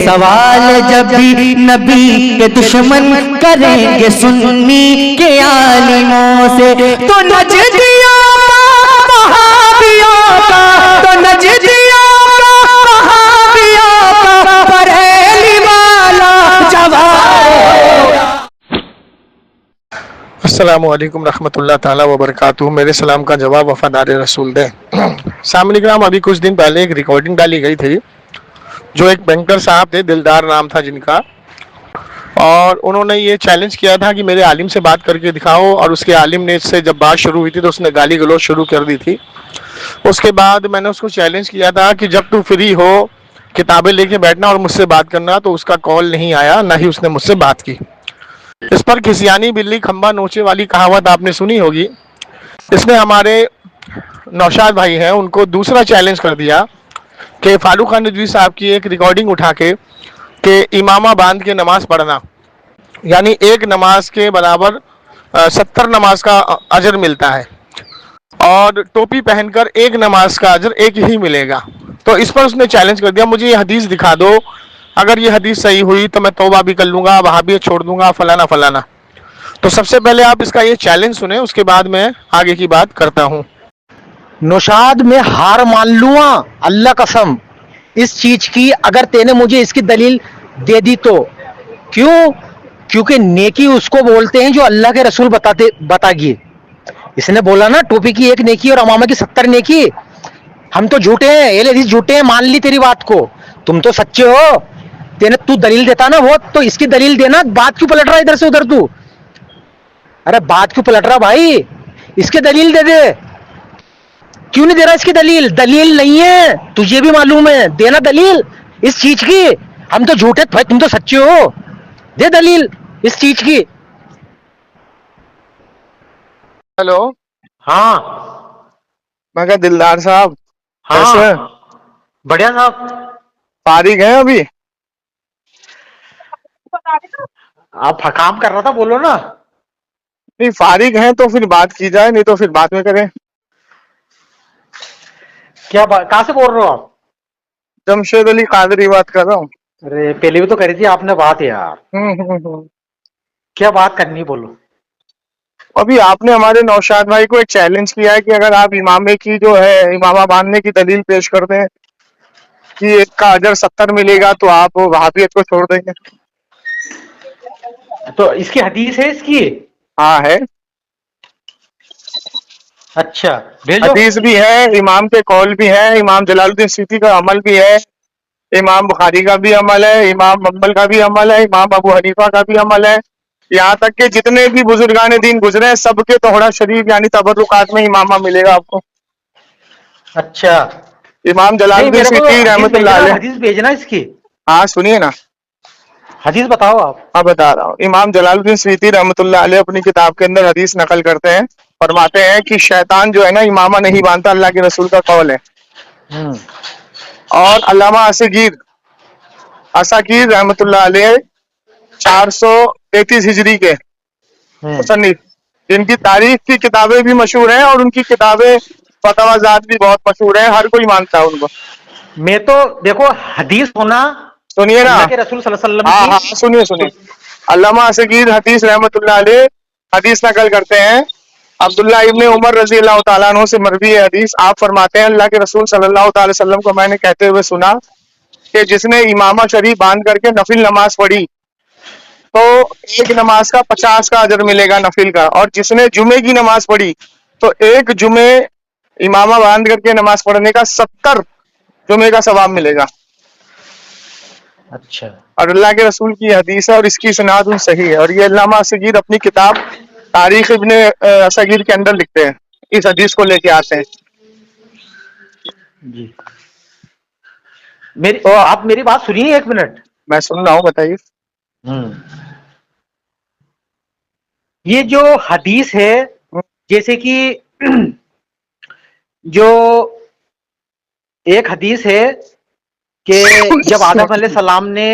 सवाल जब भी नबी के दुश्मन करेंगे सुन्नी के आलिमों से, तो नजदियों का वहाबियों का, तो नजदियों का वहाबियों का बरेली वाला जवाब। अस्सलामु अलैकुम रहमतुल्लाह ताला व बरकातुहू। मेरे सलाम का जवाब वफादार रसूल दें। सामने ग्राम, अभी कुछ दिन पहले एक रिकॉर्डिंग डाली गई थी जो एक बैंकर साहब थे, दिलदार नाम था जिनका, और उन्होंने ये चैलेंज किया था कि मेरे आलिम से बात करके दिखाओ, और उसके आलिम ने इससे जब बात शुरू हुई थी तो उसने गाली गलौज शुरू कर दी थी। उसके बाद मैंने उसको चैलेंज किया था कि जब तू फ्री हो किताबें लेके बैठना और मुझसे बात करना, तो उसका कॉल नहीं आया, ना ही उसने मुझसे बात की। इस पर खिसियानी बिल्ली खंबा नोचे वाली कहावत आपने सुनी होगी। इसने हमारे नौशाद भाई हैं उनको दूसरा चैलेंज कर दिया कि फारूक खान रिजवी साहब की एक रिकॉर्डिंग उठा के इमामा बांध के नमाज पढ़ना, यानी एक नमाज के बराबर 70 नमाज का अजर मिलता है, और टोपी पहनकर एक नमाज का अजर एक ही मिलेगा। तो इस पर उसने चैलेंज कर दिया, मुझे ये हदीस दिखा दो, अगर ये हदीस सही हुई तो मैं तौबा भी कर लूंगा, वहाबियत छोड़ दूंगा, फलाना फलाना। तो सबसे पहले आप इसका ये चैलेंज सुने, उसके बाद मैं आगे की बात करता हूँ। नौशाद में हार मान लूंगा अल्लाह कसम इस चीज की, अगर तेने मुझे इसकी दलील दे दी तो। क्यों? क्योंकि नेकी उसको बोलते हैं जो अल्लाह के रसूल बताइए। इसने बोला ना टोपी की एक नेकी और अमामा की 70 नेकी। हम तो झूठे हैं, ये हदीस झूठे हैं, मान ली तेरी बात को। तुम तो सच्चे हो। तेने तू दलील देता ना वो, तो इसकी दलील देना। बात क्यों पलट रहा है इधर से उधर तू? अरे बात क्यों पलट रहा भाई? इसकी दलील दे दे। क्यों नहीं दे रहा इसकी दलील? दलील नहीं है, तुझे भी मालूम है, देना दलील इस चीज की। हम तो झूठे भाई, तुम तो सच्चे हो, दे दलील इस चीज की। हेलो। हाँ मैं क्या दिलदार साहब, कैसे हैं? हाँ बढ़िया साहब। फारिग हैं अभी? आप काम कर रहा था, बोलो ना। नहीं, फारिग हैं तो फिर बात की जाए, नहीं तो फिर बाद में करें। क्या बात, कहाँ से बोल रहे हो आप? जमशेद अली कादरी बात कर रहा हूँ। अरे पहले भी तो करी थी आपने बात यार। क्या बात करनी, बोलो। अभी आपने हमारे नौशाद भाई को एक चैलेंज किया है कि अगर आप इमामे की जो है इमामा बांधने की दलील पेश कर दें कि एक का अजर 70 मिलेगा, तो आप वहाबियत को छोड़ देंगे। तो इसकी हदीस है इसकी? हाँ है, अच्छा भेजो। हदीस भी है, इमाम के कौल भी है, इमाम जलालुद्दीन सिद्दीकी का अमल भी है, इमाम बुखारी का भी अमल है, इमाम अम्बल का भी अमल है, इमाम अबू हनीफा का भी अमल है, यहाँ तक कि जितने भी बुजुर्गान दीन गुजरे हैं सबके तोहरा शरीफ यानी तबर्रुकात में इमामा मिलेगा आपको। अच्छा इमाम जलालुद्दीन सिद्दीकी रहमतुल्लाह अलैह। हदीस भेजना इसकी। हाँ सुनिए ना, हदीस बताओ आप। हाँ बता रहा हूँ। इमाम जलालुद्दीन सिद्दीकी रहमतुल्लाह अलैह अपनी किताब के अंदर हदीस नकल करते हैं, फरमाते हैं कि शैतान जो है ना इमामा नहीं बांधता, अल्लाह के रसूल का कौल है। और अल्लामा असाकीर रहमतुल्लाह अलैह 433 हिजरी के मुसन्निफ, जिनकी तारीख की किताबें भी मशहूर हैं और उनकी किताबें फतवाजात भी बहुत मशहूर हैं, हर कोई मानता है उनको। मैं तो देखो हदीस होना, सुनिए ना, अल्लाह के रसूल सल्लल्लाहु अलैहि वसल्लम हाँ की। हाँ सुनिए। अल्लामा असाकीर हदीस रहमतुल्लाह अलैह हदीस नकल करते हैं अब्दुल्ला इब्ने उमर रजी अल्लाह ताला अन्हु से मरवी है हदीस। आप फरमाते हैं अल्लाह के रसूल सल्लल्लाहु अलैहि वसल्लम को मैंने कहते हुए सुना कि जिसने इमामा शरीफ बांध करके नफिल नमाज पढ़ी तो एक नमाज का 50 का अजर मिलेगा नफिल का, और जिसने जुमे की नमाज पढ़ी तो एक जुमे इमामा बांध करके नमाज पढ़ने का 70 जुमे का सवाब मिलेगा। अच्छा, और अल्लाह के रसूल की हदीस है और इसकी सनाद सही है, और ये अल्लामा असगीर अपनी किताब तारीख इब्ने असगीर के अंदर लिखते हैं, इस हदीस को लेके आते हैं जी। तो आप मेरी बात सुनिए एक मिनट। मैं सुन रहा हूँ, बताइए। ये जो हदीस है, जैसे कि जो एक हदीस है कि जब आदम अलैहिस्सलाम ने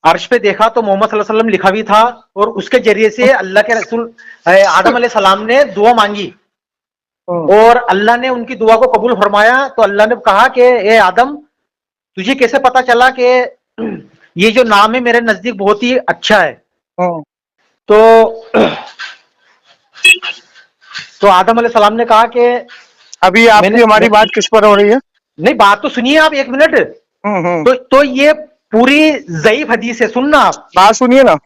अर्श पे देखा तो मोहम्मद सल्लल्लाहु अलैहि वसल्लम लिखा भी था, और उसके जरिए से अल्लाह के रसूल आदम अलैहिस्सलाम ने दुआ मांगी और अल्लाह ने उनकी दुआ को कबूल फरमाया। तो अल्लाह ने कहा कि ए आदम, तुझे कैसे पता चला कि ये जो नाम है मेरे नजदीक बहुत ही अच्छा है? तो आदम अलैहिस्सलाम ने कहा कि अभी आपकी हमारी बात किस पर हो रही है? नहीं, बात तो सुनिए आप, एक मिनट। तो ये पूरी ज़ईफ हदीस है, सुनना आप, बात सुनिए ना।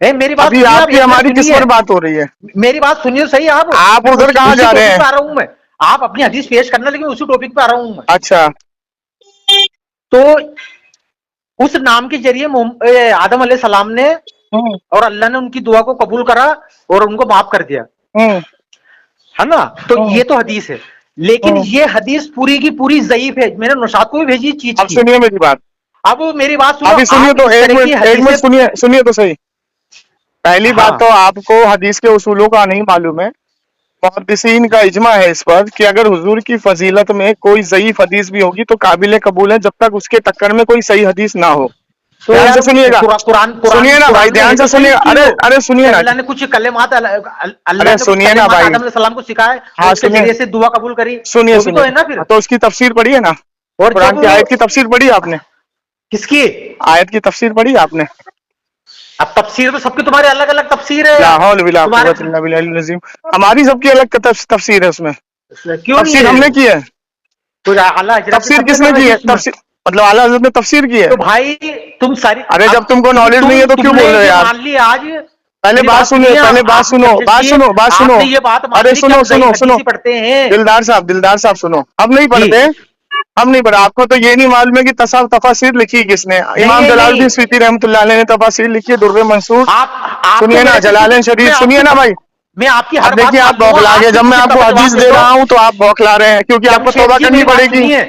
मेरी बात अभी सुनिए आप, आपकी एक मिनट हमारी किस सुनिए। पर बात हो रही है? मेरी बात सुनिए तो सही। आप उधर कहाँ उसी जा रहे टॉपिक हैं? पे आ रहा हूं मैं। आप अपनी हदीस पेश करना, लेकिन उसी टॉपिक पे आ रहा हूं मैं। अच्छा। तो उस नाम के जरिए आदम अलैहिस्सलाम ने और अल्लाह ने उनकी दुआ को कबूल करा और उनको माफ कर दिया, है ना? तो ये तो हदीस है, लेकिन ये हदीस पूरी की पूरी ज़ईफ है। मैंने नौशाद को भी भेजी चीज अब की। सुनिए मेरी बात। अब मेरी बात सुनो। अभी सुनिए आप तो, इस एक तरह की मिनट एक मिनट हदीसें- सुनिए, सुनिए तो सही। पहली हाँ। बात तो आपको हदीस के उसूलों का नहीं मालूम है। मुहद्दिसीन का इजमा है इस पर कि अगर हुजूर की फजीलत में कोई ज़ईफ हदीस भी होगी तो काबिल कबूल है, जब तक उसके टक्कर में कोई सही हदीस ना हो। तो ध्यान यार से सुनिएगा, कुरान सुनिए ना भाई, में है ध्यान तो से सही सुनिए। उसकी अरे वो, अरे सुनिए कि ना, अल्लाह ने कुछ कलेमात अल्लाह अरे ने कुछ सुनिए ना कलेमात भाई, आदम अलैहिस्सलाम को सिखाए और हाँ उसके सुनिए, जरिए से दुआ कबूल करी, सुनिए वो भी तो है सुनिए। ना फिर। तो उसकी तफसीर पढ़ी है ना? और कुरान जब की आयत की तफसीर पढ़ी आपने? किसकी आयत की तफसीर पढ़ी आपने? अब तफसीर तो सबकी तुम्हारी अलग अलग तफसीर है ला हौल वला तुम्हारे। कुव्वत इल्ला बिल्लाहिल अज़ीम। हमारी सबकी अलग तफसीर है उसमें। क्यों नहीं तफसीर है? हमने की है। तो आला हजरत तफसीर सबने किसने कर की रखी है? उसमें। तफसीर मतलब आला हज़रत ने तफसीर की है। तो भाई तुम सारी, अरे जब अब तुमको नॉलेज नहीं है तो क्यों तुमने बोल रहे हो ये यार? मान लिया आज। पहले मेरी बात बात सुनिए, सुनिए, पहले बात आपने सुनो, कोशिश बात की, सुनो, बात सुनो। आपने ये बात मान अरे ली कि सुनो हम सुनो ज़ईफ सुनो, हदीस ही पढ़ते हैं दिलदार साहब सुनो। हम नहीं जी। पढ़ते, हम नहीं पढ़ा। आपको तो ये नहीं मालूम है कि तफासिर लिखी किसने? नहीं इमाम नहीं नहीं, जलालुद्दीन स्यूती रहमतुल्लाह अलैह ने तफासिर लिखी है, दुर्र मंसूर। आप तो सुनिए ना, मेरे से जलालैन कुछ, शरीफ, सुनिए ना भाई। मैं आपकी अब हर बात देखिए आप मान लूंगा, बौखला आप गए, जब सिर्फ मैं उसी आपको का हदीस जवाब दे दे दो। रहा हूँ तो आप बौखला रहे हैं, क्योंकि आपको जमशेद तौबा जी करनी मेरी बात पड़ेगी। सुनिए,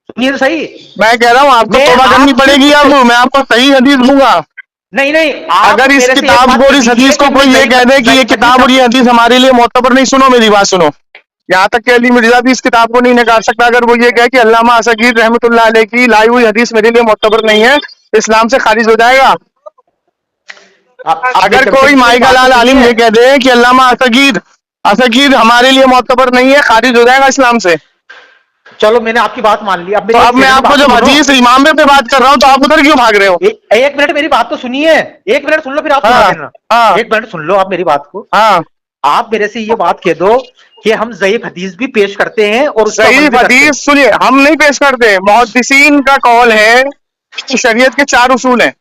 सुनिए तो सही। मैं कह रहा हूँ आपको मैं तौबा करनी आप पड़ेगी। सिर्फ, अब मैं आपको सही हदीस दूंगा। नहीं नहीं, आप अगर इस मेरे से एक किताब बात को और कह इस दीजिए हदीस को कि मैं कोई ये कह दे कि ये ज़ईफ हदीस किताब और ये हदीस हमारे लिए मोतबर नहीं, सुनो मेरी बात सुनो। यहाँ तक कि अली मिर्जा भी इस किताब को नहीं नकार सकता अगर वो ये कहे कि अल्लामा असगीर रहमतुल्लाह अलैह की लाई हुई हदीस मेरे लिए मोतबर नहीं है, इस्लाम से खारिज हो जाएगा। अब अगर जमशेद कोई जी मेरी माई का बात तो लाल आलिम सुनिए। ये कह दे कि अल्लामा असगीर असगीर हमारे लिए मोतबर नहीं है, खारिज हो जाएगा इस्लाम से। चलो मैंने आपकी बात मान ली, अब तो मेरी एक अब मैं सेकंड आपको बात तो जब सुनो। हदीस इमाम पे बात कर रहा हूँ तो आप उधर क्यों भाग रहे हो? एक मिनट मेरी बात तो सुनिए, एक मिनट सुन लो फिर आप सुना हाँ देना। हाँ एक मिनट सुन लो आप मेरी बात को। हाँ। आप मेरे से ये बात कह दो कि हम ज़ईफ हदीस भी पेश करते हैं और उस पर सही अमल भी करते हैं। हदीस सुनिए, हम नहीं पेश करते। मुहद्दिसीन का कौल है कि शरीयत के 4 उसूल हैं।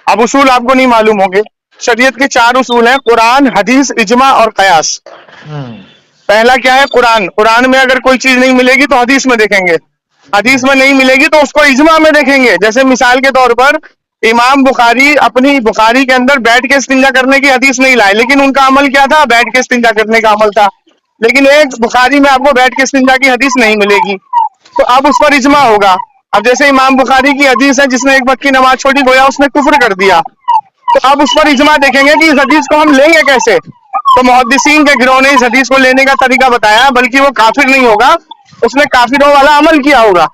अब उसूल आपको नहीं मालूम होंगे। शरीयत के 4 उसूल हैं, कुरान, हदीस, इजमा और कयास। पहला क्या है? कुरान। कुरान में अगर कोई चीज नहीं मिलेगी तो हदीस में देखेंगे, हदीस में नहीं मिलेगी तो उसको इजमा में देखेंगे। जैसे मिसाल के तौर पर इमाम बुखारी अपनी बुखारी के अंदर बैठ के इस्तिंजा करने की हदीस नहीं लाए, लेकिन उनका अमल क्या था? बैठ के इस्तिंजा करने का अमल था। लेकिन एक बुखारी में आपको बैठ के इस्तिंजा की हदीस नहीं मिलेगी, तो अब उस पर इजमा होगा। अब जैसे इमाम बुखारी की हदीस है, जिसने एक वक्त की नमाज छोड़ी गोया उसने कुफ्र कर दिया, तो अब उस पर इजमा देखेंगे कि इस हदीस को हम लेंगे कैसे। तो मुहद्दिसीन के गिरोह ने इस हदीस को लेने का तरीका बताया, बल्कि वो काफिर नहीं होगा, उसने काफिरों वाला अमल किया होगा।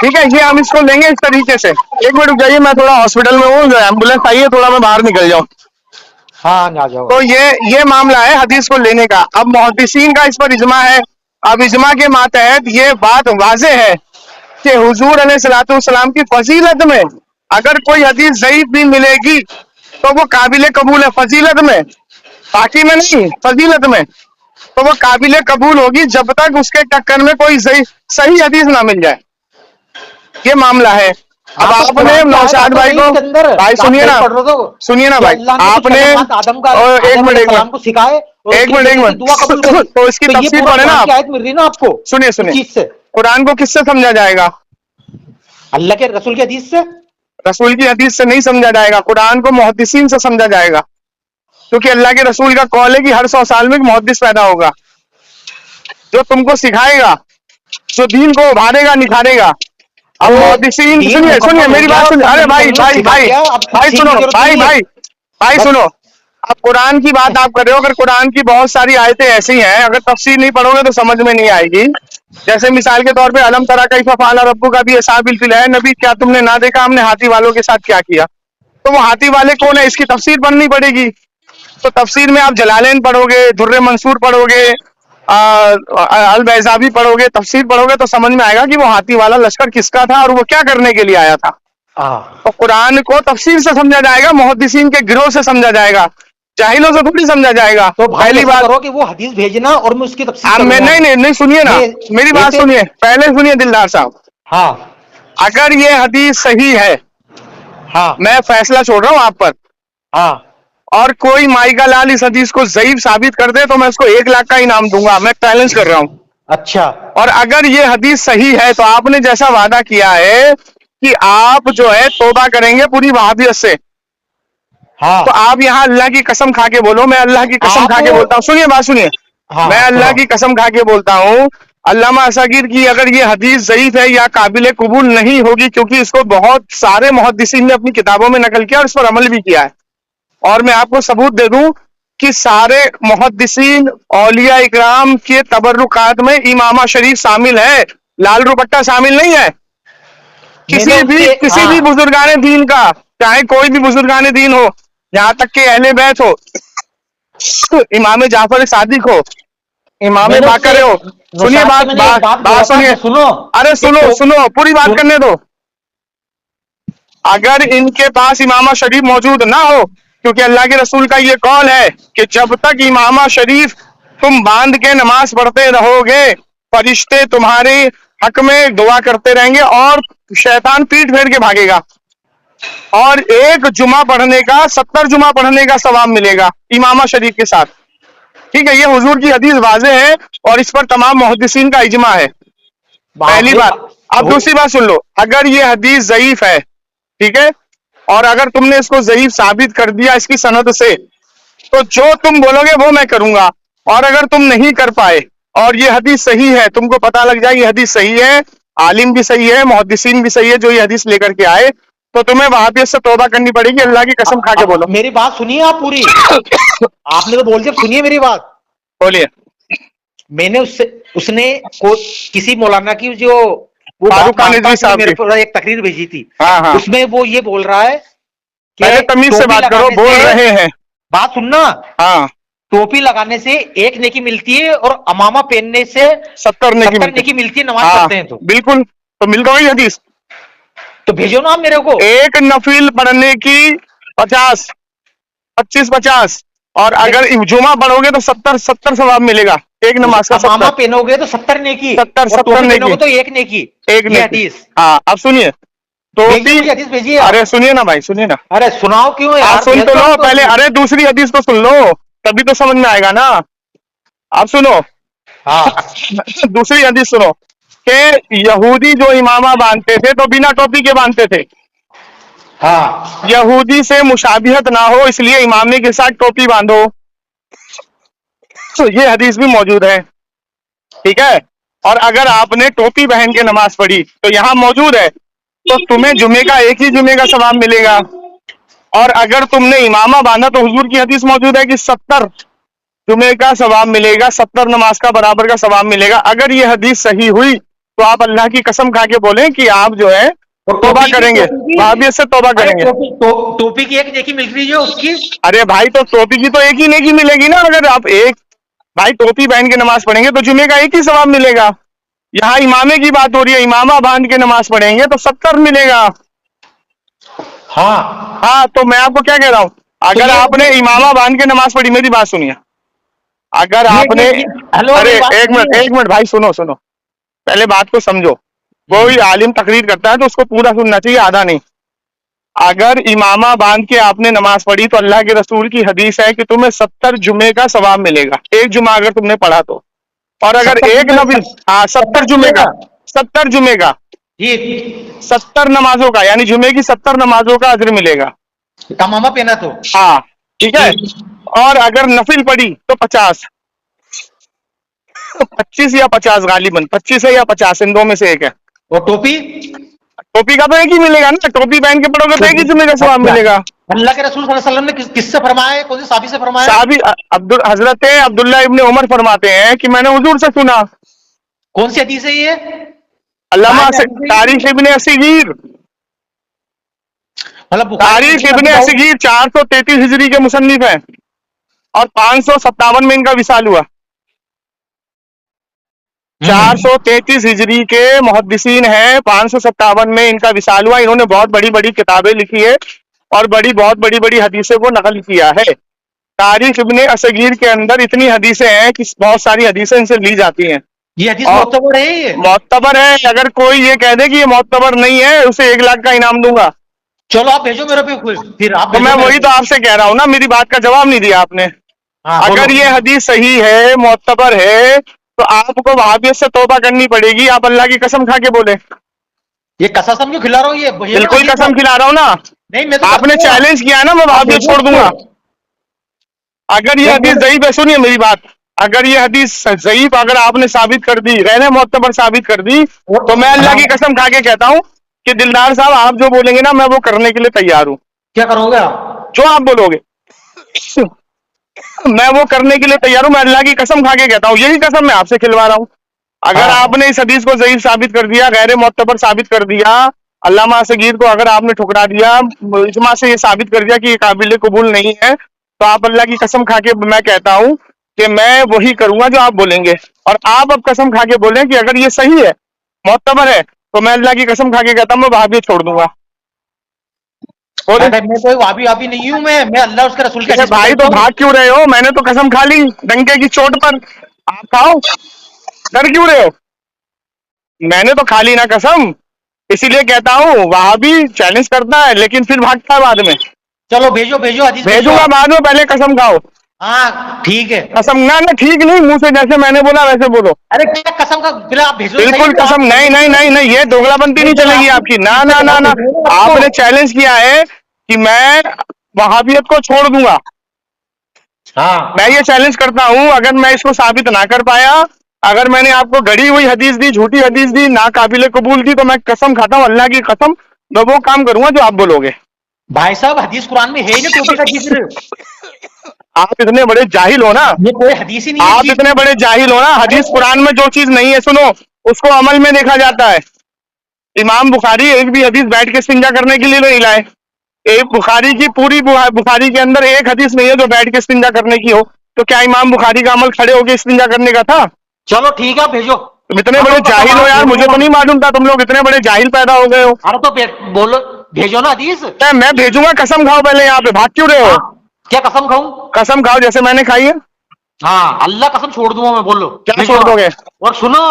ठीक है, ये हम इसको लेंगे इस तरीके से। एक मिनट रुक जाइए, मैं थोड़ा हॉस्पिटल में हूँ, एम्बुलेंस आई है, थोड़ा मैं बाहर निकल जाऊँ। हाँ आ जाओ। तो ये मामला है हदीस को लेने का। अब मुहद्दिसीन का इस पर इजमा है। अब इजमा के मातहत ये बात वाज़े है कि हुजूर अलैहिस्सलाम की फजीलत में अगर कोई हदीस ज़ईफ भी मिलेगी तो वो काबिल कबूल है फजीलत में, बाकी में नहीं, फजीलत में। तो वो काबिल कबूल होगी जब तक उसके टक्कर में कोई सही हदीस ना मिल जाए। ये मामला है। अब आपने नौशाद भाई को, भाई सुनिए ना, सुनिए ना भाई, आपने एक मिनट को सिखाए और एक मिनट दुआ कबूल करी। तो इसकी तो ये तफसीर पूरा पढ़े ना कुरान की आप। आयत मिल रही ना आपको। सुनिए इस सुनिए, चीज से कुरान को किससे समझा जाएगा? अल्लाह के रसूल की हदीस से। रसूल की हदीस से नहीं समझा जाएगा, कुरान को मुहद्दिसीन से समझा जाएगा। क्योंकि अल्लाह के रसूल का कौल है कि हर 100 साल में एक मुहद्दिस पैदा होगा जो तुमको सिखाएगा, जो दीन को उभारेगा, निखारेगा। अब मुहद्दिसीन, सुनिए सुनिए मेरी बात सुनिए। अरे भाई भाई भाई भाई सुनो, भाई भाई भाई सुनो। अब कुरान की बात आप कर रहे हो, अगर कुरान की बहुत सारी आयतें ऐसी हैं, अगर तफसीर नहीं पढ़ोगे तो समझ में नहीं आएगी। जैसे मिसाल के तौर पे अलम तरा कैफ़ फ़अल रब्बुका भी अस्हाबिल फ़ील है, नबी क्या तुमने ना देखा हमने हाथी वालों के साथ क्या किया? तो वो हाथी वाले कौन है, इसकी तफसीर पढ़नी पड़ेगी। तो तफसीर में आप जलालैन पढ़ोगे, दुर्र मंसूर पढ़ोगे, अल बैज़ावी पढ़ोगे, तफसीर पढ़ोगे तो समझ में आएगा कि वो हाथी वाला लश्कर किसका था और वो क्या करने के लिए आया था। हाँ, तो कुरान को तफसीर से समझा जाएगा, मुहद्दिसीन के गिरोह से समझा जाएगा, जाहिलों से थोड़ी समझा जाएगा। तो भाई पहली ऐसा बात, करो कि वो हदीस भेजना और मैं उसकी तफसीर आप मैं करूंगा। नहीं सुनिए ना, मेरी बात ऐसे- सुनिए, पहले सुनिए दिलदार साहब। हाँ अगर ये हदीस सही है, हाँ मैं फैसला छोड़ रहा हूं आप पर, हाँ, और कोई माइका लाल इस हदीस को ज़ईफ साबित कर दे तो मैं उसको 1 लाख का इनाम दूंगा, मैं चैलेंज कर रहा हूं। अच्छा, और अगर ये हदीस सही है तो आपने जैसा वादा किया है कि आप जो है तौबा करेंगे पूरी वहाबियत से, हाँ तो आप यहाँ अल्लाह की कसम खा के बोलो, मैं अल्लाह की कसम आप- खा के बोलता हूँ, सुनिए बात सुनिए, हाँ, मैं अल्लाह सुनाओ। की कसम खा के बोलता हूँ, अल्लामा असगीर की अगर ये हदीस ज़ईफ है या काबिल कबूल नहीं होगी, क्योंकि इसको बहुत सारे मुहद्दिसीन ने अपनी किताबों में नकल किया और इस पर अमल भी किया है, और मैं आपको सबूत दे दूं कि सारे मुहद्दिसीन औलिया इकराम के तबर्रुकात में इमामा शरीफ शामिल है, लाल दुपट्टा शामिल नहीं है। मैंने उसके- किसी भी हाँ, बुजुर्गाने दीन का, चाहे कोई भी बुजुर्गाने दीन हो, यहाँ तक के अहले बैत हो, इमाम जाफर सादिक हो, इमाम मैंने बाकर उससे- हो, सुनिए नौशाद से बात मैंने एक बात बात बोला बात था सुनिए, कि सुनो, अरे कि सुनो तो- सुनो पूरी बात सुन- करने दो। अगर इनके पास इमामा शरीफ मौजूद ना हो, क्योंकि अल्लाह के रसूल का ये कौल है कि जब तक इमामा शरीफ तुम बांध के नमाज पढ़ते रहोगे, फरिश्ते तुम्हारे हक में दुआ करते रहेंगे और शैतान पीठ फेर के भागेगा, और एक जुमा पढ़ने का 70 जुमा पढ़ने का सवाब मिलेगा इमामा शरीफ के साथ। ठीक है, ये हुजूर की हदीस वाज़े है और इस पर तमाम मुहद्दिसीन का इजमा है, पहली भाई, बात। अब दूसरी बात सुन लो, अगर ये हदीस ज़ईफ है, ठीक है, और अगर तुमने इसको ज़ईफ साबित कर दिया इसकी सनद से, तो जो तुम बोलोगे वो मैं करूंगा, और अगर तुम नहीं कर पाए और ये हदीस सही है, तुमको पता लग जाए ये हदीस सही है, आलिम भी सही है, मुहद्दिसीन भी सही है जो ये हदीस लेकर के आए, तो तुम्हें वहाबियत से तौबा करनी पड़ेगी, अल्लाह की कसम खा के अब बोलो। मेरी बात सुनिए आप पूरी, आपने तो बोल दिया, सुनिए मेरी बात। बोलिए। मैंने उसने किसी मौलाना की जो वो फारूक बात खान मानता रिजवी हूं, उसने साहब मेरे की। पर एक तकरीर भेजी थी, हाँ हाँ, उसमें वो ये बोल रहा है पहले कि तमीज से टोपी बात करो, लगाने बोल से- रहे हैं। बात सुनना, हाँ, टोपी लगाने से 1 नेकी मिलती है और अमामा पहनने से 70 नेकी 70 मिलती नेकी मिलती है, नमाज हाँ पढ़ते हैं तो। बिल्कुल, तो मिल गई हदीस। तो भेजो ना आप मेरे को। एक नफिल पढ़ने की 50, 25-50, और अगर जुमा पढ़ोगे तो 70 सवाब मिलेगा, एक नमाज का अमामा 70, पहनोगे तो 70 नेकी, 70 और टोपी नेकी, पहनोगे तो 1 नेकी। एक ये नेकी। हदीस हाँ, अब सुनिए, भेजिए, टोपी, मुझे हदीस भेजिए आप। अरे सुनिए ना भाई, सुनिए ना, अरे सुनाओ क्यों आप यार, सुन भेज तो दो लो आप तो पहले, हदीस। अरे दूसरी हदीस तो सुन लो, तभी तो समझ में आएगा ना। आप सुनो, हाँ दूसरी हदीस सुनो, कि यहूदी जो इमामा बांधते थे तो बिना टोपी के बांधते थे, हाँ, यहूदी से मुशाबिहत ना हो इसलिए इमामे के साथ टोपी बांधो, तो ये हदीस भी मौजूद है, ठीक है। और अगर आपने टोपी पहन के नमाज पढ़ी तो यहाँ मौजूद है, तो तुम्हें जुमे का एक ही जुमे का सवाब मिलेगा, और अगर तुमने इमामा बांधा तो हुजूर की हदीस मौजूद है कि 70 जुमे का सवाब मिलेगा, 70 नमाज का बराबर का सवाब मिलेगा। अगर ये हदीस सही हुई तो आप अल्लाह की कसम खा के बोलें कि आप जो है तौबा करेंगे, वहाबियत से तौबा करेंगे। टोपी की 1 नेकी मिल रही है उसकी। अरे भाई, तो टोपी की तो एक ही नेकी मिलेगी ना, अगर आप एक, भाई टोपी पहन के नमाज पढ़ेंगे तो जुमे का एक ही सवाब मिलेगा। यहाँ इमामे की बात हो रही है, इमामा बांध के नमाज पढ़ेंगे तो 70 मिलेगा। हाँ, हाँ, तो मैं आपको क्या कह रहा हूँ, अगर ये- आपने इमामा बांध के नमाज पढ़ी, मेरी बात सुनिए, अगर आपने, हेलो, अरे मेरी बात एक मिनट भाई, सुनो सुनो, पहले बात को समझो। कोई आलिम तकरीर करता है तो उसको पूरा सुनना चाहिए, आधा नहीं। अगर इमामा बांध के आपने नमाज पढ़ी तो अल्लाह के रसूल की हदीस है कि तुम्हें 70 जुमे का सवाब मिलेगा, एक जुमा अगर तुमने पढ़ा तो। और अगर 70 एक नफिल, हाँ 70 जुमे का, 70 जुमे का, ठीक, 70 नमाजों का, यानी जुमे की 70 नमाजों का अज्र मिलेगा। तमामा पहना तो। हाँ, ठीक है। और अगर नफिल पढ़ी तो 50, तो 25 या 50, गालिबन 25 है या 50, इन दो में से एक है। और टोपी, टोपी का तो एक ही मिलेगा ना, टोपी पहन के पढ़ोगे तो एक ही जुमे का सवाब मिलेगा। अल्लाह के रसूल सल्लल्लाहु अलैहि वसल्लम ने किससे फरमाया है, कौन से साहबी से फरमाया? साहबी हजरत अब्दुल्ला इब्ने उमर फरमाते हैं कि मैंने हुजूर से सुना। कौन सी हदीस है ये? अल्लामा कहाँ है हदीस ये? तारीख इब्ने असगीर, मतलब बुखारी तारीख मुस्लिम, इब्ने अबू दाऊद। असगीर 433 हिजरी के मुसन्निफ हैं, और 557 में इनका विसाल हुआ। 433 हिजरी के मुहद्दिसीन हैं, 557 में इनका विसाल हुआ। इन्होंने बहुत बड़ी बड़ी किताबें लिखी है और बहुत बड़ी बड़ी हदीसें को नकल किया है। तारीख इब्ने असगीर के अंदर इतनी हदीसें हैं कि बहुत सारी हदीसें इनसे ली जाती हैं। ये हदीस और मोतबर है ये? मोतबर है। अगर कोई ये कह दे कि ये मोतबर नहीं है, उसे 1 लाख का इनाम दूंगा। चलो आप भेजो मेरे पे, फिर आप तो भेजो मैं मेरे वही पे। तो आपसे कह रहा हूं ना, मेरी बात का जवाब नहीं दिया आपने। हाँ, अगर बोलो। ये हदीस सही है, मोतबर है, तो आपको वहाबियत से तौबा करनी पड़ेगी। आप अल्लाह की कसम खा के बोले। ये कसम क्यों खिला रहा हूँ? ये भेजो ना बिल्कुल हदीस कसम आप। खिला रहा हूं ना। नहीं, मैं तो आपने करता हूँ। चैलेंज किया है ना, मैं आप वहाबियत भेजो छोड़ उसको। दूंगा। अगर ये जब हदीस बोलो। ज़ईफ है, सुनिए मेरी बात। अगर ये हदीस ज़ईफ अगर आपने साबित कर दी, गैर मोतबर साबित कर दी, तो मैं अल्लाह की हाँ, कसम खा के कहता हूं कि दिलदार साहब, आप जो बोलेंगे ना, मैं वो करने के लिए तैयार हूं। क्या करोगे आप? जो आप बोलोगे मैं वो करने के लिए तैयार हूं। मैं अल्लाह की कसम खा के कहता हूं, यही कसम मैं आपसे खिलवा रहा हूं। अगर हाँ, आपने इस हदीस को ज़ईफ साबित कर दिया, गैर मोतबर साबित कर दिया, अल्लामा सगीर को अगर आपने ठुकरा दिया, इजमा से ये साबित कर दिया कि ये काबिल कबूल नहीं है, तो आप अल्लाह की कसम खा के मैं कहता हूं कि मैं वही करूंगा जो आप बोलेंगे। और आप अब कसम खा के बोलें कि अगर ये सही है, मोतबर है, तो मैं अल्लाह की कसम खा के कहता हूं मैं वहाबियत छोड़ दूंगा। बोले। अरे मैं कोई वाबी वाबी नहीं हूं। मैं अल्लाह उसके रसूल की अरे हदीस भाई, पकड़ता तो हूँ। भाग क्यों रहे हो? मैंने तो कसम खा ली डंके की चोट पर। आप खाओ, डर क्यों रहे हो? मैंने तो खा ली ना कसम। इसीलिए कहता हूँ, वहां भी चैलेंज करता है लेकिन फिर भागता है बाद में। चलो भेजो भेजो हदीस भेजो भेजूंगा आप। बाद में, पहले कसम खाओ। हाँ ठीक है। कसम ना ना, ठीक नहीं, मुंह से जैसे मैंने बोला वैसे बोलो। अरे क्या कसम का बिला, आप भेजो तो सही। बिल्कुल फिर कसम। आप नहीं नहीं नहीं नहीं, ये दोगलापंती नहीं फिर चलेगी आप आपकी। ना इसका ना ना जवाब ना, भेजो ना आपको। आपने चैलेंज किया है कि मैं वहाबियत को छोड़ दूंगा। हाँ, मैं ये चैलेंज करता हूं, अगर मैं इसको साबित ना कर पाया, अगर मैंने आपको गढ़ी हुई हदीस दी, झूठी हदीस दी, ना काबिल कबूल दी, तो मैं कसम खाता हूं अल्लाह की कसम, मैं वो काम करूंगा जो आप बोलोगे। भाई साहब हदीस कुरान में है ही ना टोपी का जिक्र। आप इतने बड़े जाहिल हो ना। ये कोई हदीस ही नहीं है इस आप चीज इतने की। बड़े जाहिल हो ना। अरे हदीस कुरान में जो चीज नहीं है, सुनो, उसको अमल में देखा जाता है। इमाम बुखारी एक भी हदीस बैठ के इस्तिंजा करने के लिए नहीं लाए। एक बुखारी की पूरी बुखारी के अंदर एक हदीस नहीं है जो बैठ के इस्तिंजा करने की हो। तो क्या इमाम बुखारी का अमल खड़े होकर इस्तिंजा करने का था? चलो ठीक है, आप भेजो। तुम इतने हम बड़े आपका जाहिल हो सवाल यार, भेज मुझे रहे तो हैं। नहीं मालूम था तुम लोग इतने बड़े जाहिल पैदा हो गए हो। अरे तो बोलो, भेजो ना हदीस। मैं भेजूंगा, कसम खाओ पहले। यहाँ पे भाग क्यों रहे हो? हाँ, क्या कसम खाऊं? कसम खाओ जैसे मैंने खाई है। हाँ, अल्लाह कसम छोड़ दूंगा मैं, बोलो। क्या भेजो छोड़ आप। दोगे? और सुनो,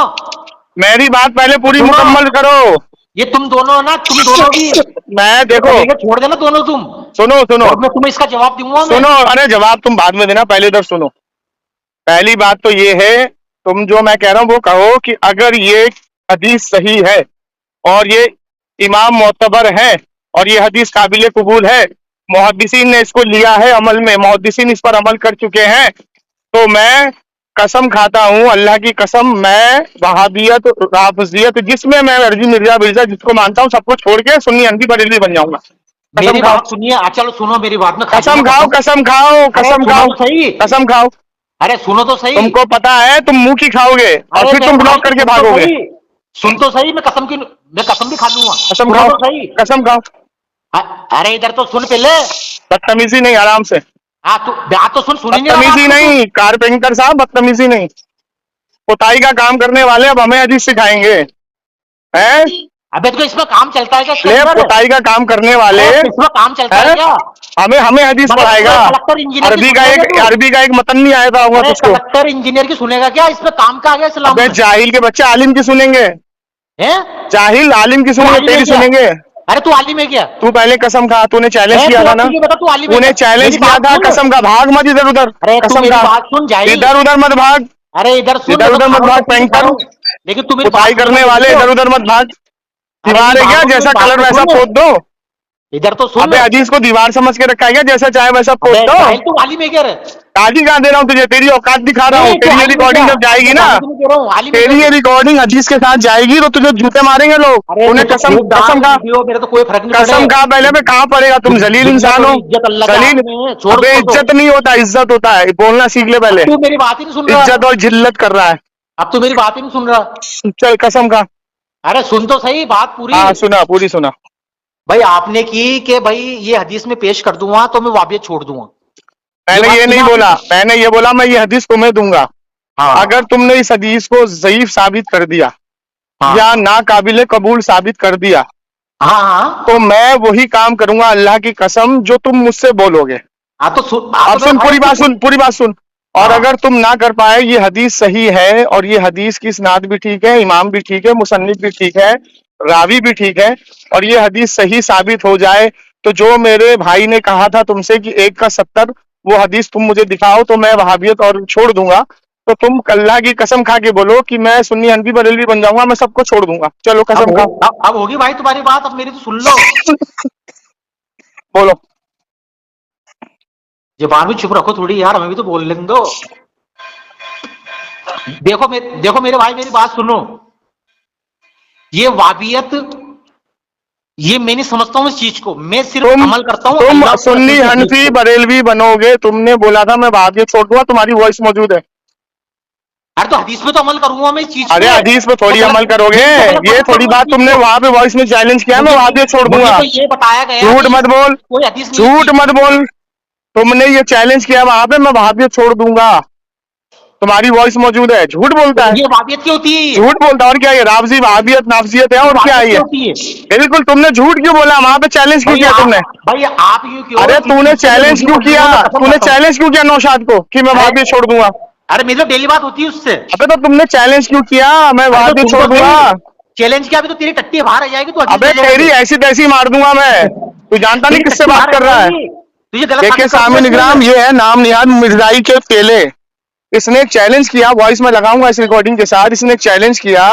मेरी बात पहले पूरी सुनो, मुकम्मल करो। ये तुम दोनों ना, तुम दोनों भी मैं ये देखो, तरीके छोड़ देना दोनों तुम। सुनो सुनो और मैं तुम्हें इसका जवाब दूंगा मैं। सुनो। अरे जवाब तुम बाद में देना, पहले इधर सुनो। पहली बात तो ये है, तुम जो मैं कह रहा हूं वो कहो कि अगर ये हदीस सही है और ये इमाम मोतबर है और ये हदीस काबिल कबूल है, मुहद्दिसीन ने इसको लिया है अमल में, मुहद्दिसीन इस पर अमल कर चुके हैं, तो मैं कसम खाता हूं अल्लाह की कसम, मैं वहाबियत राफजियत जिसमें मैं अर्जी मिर्जा बिरजा जिसको मानता हूं, सबको छोड़ के सुन्नी हनफी बरेलवी बन जाऊंगा। कसम मेरी खाओ। बात सुनिए। चलो सुनो मेरी बात में, खा कसम जाऊंगा खाओ, कसम। कसम खाओ, अरे कसम सुनो खाओ, तो सही। कसम खाओ। अरे सुनो तो सही। तुमको पता है तुम मुंह की खाओगे और अरे फिर मेरे तुम भाई ब्लॉक तो करके सुन तो भागोगे। सही। सुन तो सही, मैं कसम भी खा लूंगा। कसम सुनो खाओ, तो सही। कसम खाओ। अरे इधर तो सुन पहले। बदतमीजी नहीं, आराम से। हाँ तू बात तो सुन, सुन ही नहीं रहा बात बदतमीजी को तू। नहीं कारपेंटर साहब, बदतमीजी नहीं। पुताई का काम करने वाले अब हमें हदीस सिखाएंगे, हैं? अबे तो इसमें काम चलता है क्या इसके ले, अंदर? पुताई का काम करने वाले अरे इसमें काम चलता है हैं? क्या? हमें हमें हदीस मतलब पढ़ाएगा। कलेक्टर इंजीनियर की सुनेगा क्या तू? अरबी का एक मतन नहीं आया था होगा अरे तुझको? कलेक्टर इंजीनियर की सुनेगा क्या? इसमें काम का आ गया इस्लाम अबे में? जाहिल के बच्चे आलिम की सुनेंगे। हैं? जाहिल आलिम की तू सुनेंगे, आलिम है तेरी क्या? सुनेंगे। अरे तू आलिम है क्या? तू पहले कसम खा, तूने चैलेंज है किया तू था अब ना। तुझे बता, तू आलिम है तूने क्या? चैलेंज मेरी किया बात था, सुन। कसम का। भाग मत इधर उधर। अरे तू कसम मेरी का। बात सुन जाहिल। इधर उधर मत भाग। अरे इधर सुन, मैं इधर तो उधर खा मत रहा हूँ, भाग कसम से खा रहा पेंटर। हूँ। लेकिन तू मेरी बात पुताई सुनना करने मेरी वाले तो। इधर उधर मत भाग। अरे दीवार मेरी है क्या? बात सुन, जैसा मेरी बात कलर तो वैसा सुन। पोत दो। इधर तो सुन। अबे अजीज को दीवार समझ के रखा है क्या? जैसा चाहे वैसा पोत अबे दो। जाहिल, तू आलिम है क्या रे? काजी कहाँ दे रहा हूँ तुझे? तेरी औकात दिखा रहा हूँ। नहीं तू तेरी ये आलिम है क्या? रिकॉर्डिंग जब जाएगी मैं ना, गाली तो नहीं दे रहा हूँ, आलिम है क्या तेरी ये तू? रिकॉर्डिंग अजीज के साथ जाएगी तो तुझे जूते मारेंगे लोग। अरे तू उन्हें तो कसम, खूब डाल कसम का। वीडियो, मेरे तो कोई फर्क नहीं पड़े। कसम खा पहले पे, कहाँ पड़ेगा? तुम जलील जिन्नत इंसान और हो। इज्जत अल्लाह के जलील। हाथ में है, छोड़ अबे उसको तो। इज्जत नहीं होता, इज्जत होता है, बोलना सीख ले अब पहले। तू मेरी बात ही नहीं सुन रहा। इज्जत और जिल्लत कर रहा है। अब तू मेरी बात ही नहीं सुन रहा। चल कसम का। अरे सुन तो सही बात पूरी। हाँ सुना, पूरी सुना। भाई आपने की कि भाई ये हदीस में पेश कर दूंगा तो मैं वाबियत छोड़ दूंगा। ये मैंने बात ये की ना नहीं आपने? बोला, मैंने ये बोला मैं ये हदीस तुम्हें दूंगा। हाँ। अगर तुमने इस हदीस को ज़ईफ साबित कर दिया हाँ। या नाकाबिले कबूल साबित कर दिया, हाँ। हाँ। तो मैं वही काम करूंगा अल्लाह की कसम जो तुम मुझसे बोलोगे। हाँ तो अब सुन, पूरी बात सुन, पूरी बात सुन। और हाँ। अगर तुम ना कर पाए, ये हदीस सही है और ये हदीस की इसनाद भी ठीक है, इमाम भी ठीक है, मुसन्निफ भी ठीक है, रावी भी ठीक है, और ये हदीस सही साबित हो जाए, तो जो मेरे भाई ने कहा था तुमसे कि 1 का 70, वो हदीस तुम मुझे दिखाओ तो मैं वहाबियत और छोड़ दूंगा। तो तुम अल्लाह की कसम खा के बोलो कि मैं सुन्नी हनफी बरेलवी बन जाऊंगा, मैं सबको छोड़ दूंगा। चलो कसम खा। अब होगी भाई तुम्हारी बात, अब मेरी तो सुन लो। बोलो। जुबान भी चुप रखो थोड़ी यार, हमें भी तो बोलने दो। देखो मेरे भाई, मेरी बात सुनो। ये वाबियत, ये मैं नहीं समझता हूँ इस चीज को, मैं सिर्फ अमल करता हूँ। तुम अल्लाह और सुन्नी रसूल के हदीस हनफी पे। बरेलवी बनोगे, तुमने बोला था मैं वहाबियत छोड़ दूंगा, तुम्हारी वॉइस मौजूद है। अरे तो हदीस पे तो अमल करूंगा मैं इस चीज अरे पे। हदीस पे थोड़ी तो अमल करोगे, तो गलत ये मत थोड़ी करूंगा इस बात चीज तुमने को। वहां पे वॉइस में चैलेंज किया, मैं वहाबियत छोड़ मुझे दूंगा। तो ये बताया गया झूठ कि मत बोल, कोई हदीस नहीं झूठ थी। मत बोल। तुमने ये चैलेंज किया वहां पे, मैं वहाबियत छोड़ दूंगा, तुम्हारी वॉइस मौजूद है। झूठ बोलता है, ये वाबियत क्यों होती है? झूठ बोलता है। और क्या, ये रावजी वहाबियत नाफजियत है, ये और क्या वाबियत है ये? क्यों होती है? बिल्कुल, तुमने झूठ क्यों बोला वहां पे, चैलेंज क्यों भाई किया तुमने? आप यूं क्यों अरे इस तूने चीज से मैं चैलेंज मुझे क्यों बन किया, जाऊंगा, मैं कसम तूने खाता हूँ। चैलेंज क्यों किया नौशाद को कि मैं वहाबियत छोड़ दूंगा? अरे मेरी तो डेली बात होती है उससे। अबे तो तुमने चैलेंज क्यों किया, मैं अरे तो वहाबियत तुम छोड़ तो दूंगा? चैलेंज किया, अभी तो तेरी टट्टी बाहर आ जाएगी, तो हदीस अबे ले लेगा तेरी फिर। ऐसी तैसी मार दूंगा मैं, तू जानता नहीं तेरी किससे टट्टी बात बाहर आ कर रहा है। जाएगी, तुझे गलत देखिए साबित कर दूंगा सामिन इसलिए इकराम, मैं। ये है नाम निहाद मिर्जाई के पेले। इसने एक चैलेंज किया, वॉइस में लगाऊंगा इस रिकॉर्डिंग के साथ। इसने एक चैलेंज किया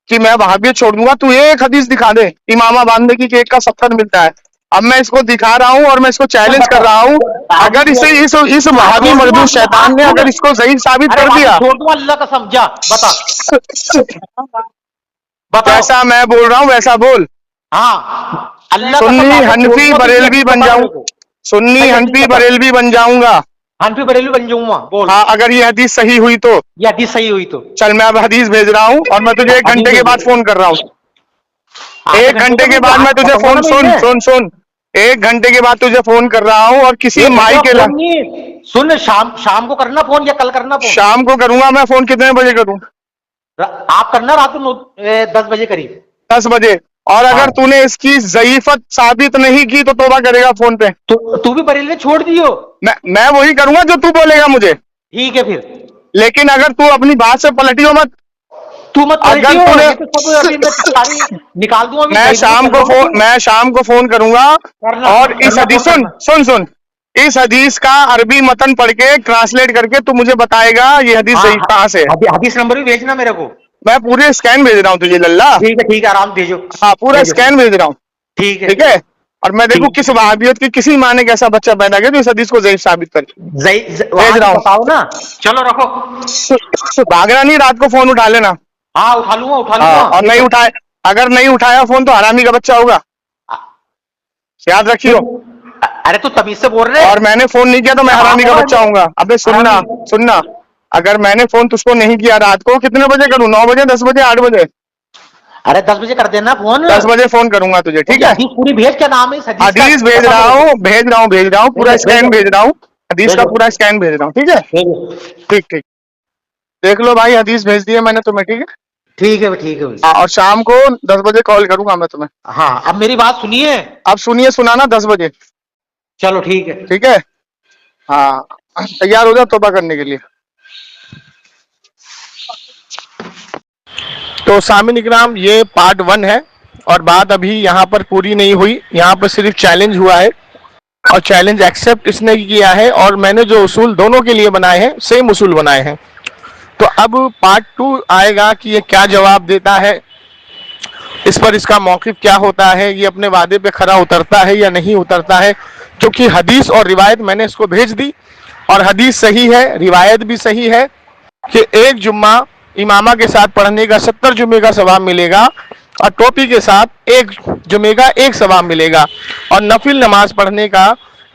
कि मैं वहाबियत छोड़ दूंगा, तू एक हदीस दिखा दे इमामा बांधने की कि 1 का 70 मिलता है। अब मैं इसको दिखा रहा हूँ और मैं इसको चैलेंज कर रहा हूँ। अगर इसे इस वहाबी मरदूद शैतान ने अगर इसको सही साबित अरे कर वाबियत दिया, छोड़ दूंगा, अल्लाह कसम। जा बता, बताओ। जैसा मैं बोल रहा हूँ वैसा बोल। हाँ, अल्लाह कसम सुन्नी वाबियत छोड़ हनफी दूंगा, तो ये बरेलवी हदीस बन बता जाऊं, मेरे को। सुन्नी सही हदीस हनफी बता। बरेलवी बन जाऊंगा। हनफी बरेलवी बन जाऊंगा, बोल। हाँ, अगर ये हदीस सही हुई तो। ये हदीस सही हुई तो। चल मैं अब हदीस भेज रहा हूँ और मैं तुझे 1 हदीस घंटे के बाद भेजो। फोन कर रहा हूँ। आधे 1 घंटे घंटे तो के मैं बाद मैं आज तुझे बताऊंगा फोन, ना सुन मैं। सुन सुन, 1 घंटे के बाद तुझे फोन कर रहा हूँ, और किसी 1 माई घंटे के फोन नहीं, सुन, शाम को करना फोन या कल करना फोन। शाम को करूंगा मैं फोन। कितने बजे करूं? आप करना रात को 10 बजे करीब। 10 बजे। और हाँ, अगर तूने इसकी ज़ईफत साबित नहीं की तो तौबा करेगा फोन पे। तो तू भी बरेली छोड़ दियो। मैं वही करूंगा जो तू बोलेगा मुझे। ठीक है फिर। लेकिन अगर तू अपनी बात से पलटियो मत। तू मत अगर पलटियो, तूने ये तो सब अभी मैं सारी निकाल दूंगा, अभी मैं भेज दूंगा, शाम कर को लो फोन, मैं शाम को फोन करूंगा। करना और इस करना हदीस, फोन सुन करना। सुन सुन, इस हदीस का अरबी मतन पढ़ के ट्रांसलेट करके तू मुझे बताएगा ये हदीस हाँ सही कहाँ से है। हदीस नंबर भी भेजना मेरे को। मैं पूरे स्कैन भेज रहा हूँ तुझे लल्ला। ठीक है, आराम से भेजो। हाँ, पूरा भेजो, स्कैन भेज रहा हूँ। ठीक है। ठीक है। और मैं देखू ठीक, किस वहाबियत की किसी माँ ने कैसा बच्चा पैदा किया जो इस हदीस को ज़ईफ साबित करे। भेज वहां रहा से हूँ। बताओ ना। चलो रखो। भागना नहीं, रात को फोन उठा लेना। हाँ उठा लूंगा, उठा हाँ, लूंगा। और नहीं उठाए, अगर नहीं उठाया फोन तो हरामी का बच्चा होगा, याद रखियो। अरे तो तमीज से बोल रहे। और मैंने फोन नहीं किया तो मैं हरामी का बच्चा होऊंगा। अबे सुनना, हरामी। सुनना, अगर मैंने फोन तुझको नहीं किया रात को, कितने बजे करूं? 9 बजे, 10 बजे, 8 बजे? अरे 10 बजे कर देना फोन। 10 बजे फोन करूंगा तुझे, ठीक मुझे है? हदीस पूरी भेज, क्या नाम है इस हदीस का? हदीस भेज बता रहा मेरे को। हूँ, भेज रहा हूँ, भेज रहा हूँ, पूरा भेजो स्कैन भेजो भेज रहा हूँ। हदीस का भेजो पूरा स्कैन भेज रहा हूँ, ठीक है? भेजो। ठीक ठीक, देख लो भाई, हदीस भेज दी है मैंने तुम्हें, ठीक है? ठीक है ठीक है। हाँ, और शाम को 10 बजे कॉल करूंगा मैं तुम्हें। हाँ, अब मेरी बात सुनिए। अब सुनिए, सुनाना 10 बजे, चलो ठीक है। ठीक है? हाँ, तैयार हो जाओ तौबा करने के लिए। तो सामिन इकराम, ये पार्ट 1 है और बात अभी यहाँ पर पूरी नहीं हुई। यहाँ पर सिर्फ चैलेंज हुआ है और चैलेंज एक्सेप्ट इसने किया है, और मैंने जो उसूल दोनों के लिए बनाए हैं सेम उसूल बनाए हैं। तो अब पार्ट 2 आएगा कि ये क्या जवाब देता है, इस पर इसका मौक़िफ़ क्या होता है, ये अपने वादे पे खरा उतरता है या नहीं उतरता है। क्योंकि हदीस और रिवायत मैंने इसको भेज दी, और हदीस सही है, रिवायत भी सही है कि 1 जुम्मा इमामा के साथ पढ़ने का 70 जुम्मे का सवाब मिलेगा, और टोपी के साथ 1 जुम्मे का 1 सवाब मिलेगा, और नफिल नमाज पढ़ने का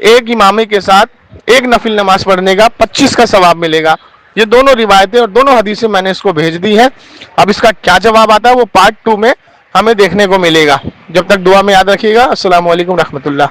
1 इमामे के साथ 1 नफिल नमाज पढ़ने का 25 का सवाब मिलेगा। ये दोनों रिवायतें और दोनों हदीसें मैंने इसको भेज दी हैं। अब इसका क्या जवाब आता है वो पार्ट 2 में हमें देखने को मिलेगा। जब तक दुआ में याद रखिएगा। अस्सलाम वालेकुम रहमतुल्लाह।